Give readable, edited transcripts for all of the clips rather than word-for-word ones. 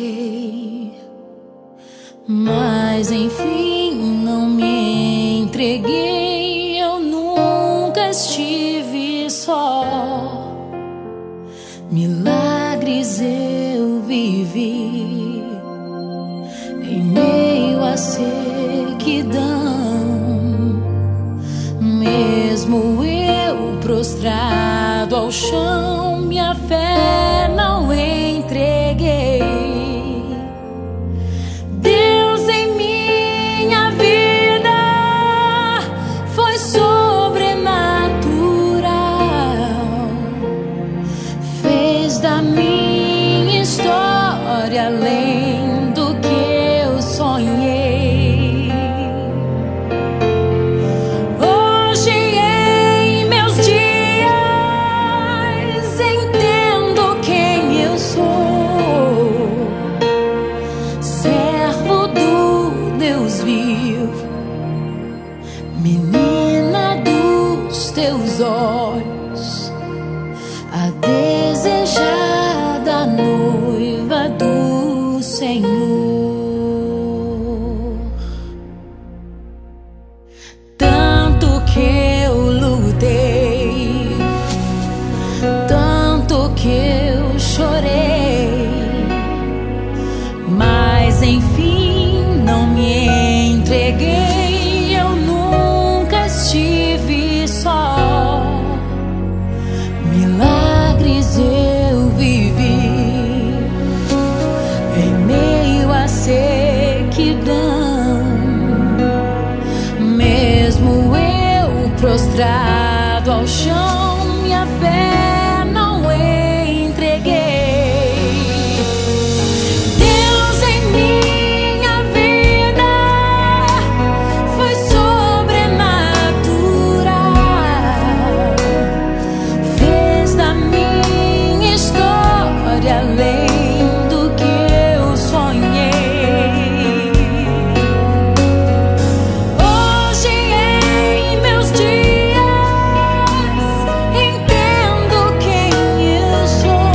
lutei, mas enfim não me entreguei. Eu nunca estive só, milagres eu vivi em meio à sequidão. Mesmo eu prostrado ao chão, minha fé não entreguei. Deus em minha vida foi sobrenatural, fez da minha história além do que eu sonhei. Menina dos teus olhos, a desejada noiva do Senhor. Tanto que eu lutei, tanto que eu chorei, mas enfim não me entreguei. Estive só, milagres eu vivi em meio à sequidão. Mesmo eu prostrado ao chão, minha fé não entreguei. Além do que eu sonhei, hoje em meus dias entendo quem eu sou,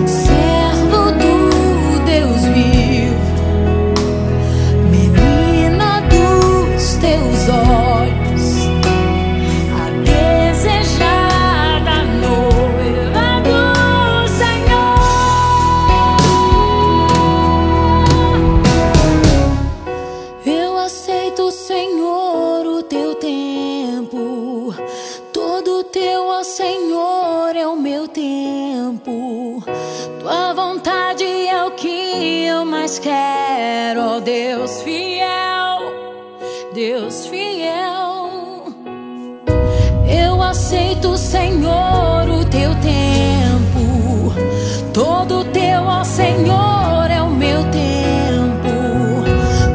servo do Deus vivo, menina dos teus olhos, a desejada noiva do Senhor, o teu tempo, todo teu, ó Senhor, é o meu tempo. Tua vontade é o que eu mais quero, ó Deus fiel, Deus fiel. Eu aceito, Senhor, o teu tempo, todo teu, ó Senhor, é o meu tempo.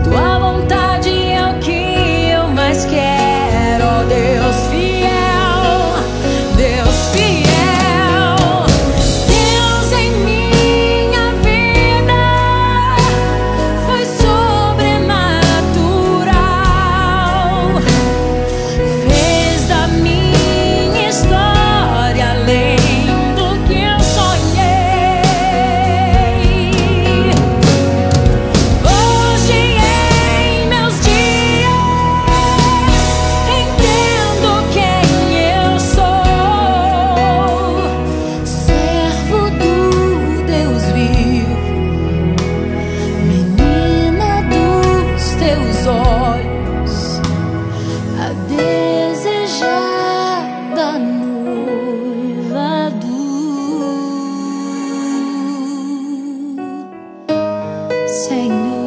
Tua vontade quero, ó Deus fiel, Deus fiel. Deus em minha vida foi sobrenatural, fez da minha história além do que eu sonhei. Hoje em meus dias olhos, a desejada noiva do Senhor.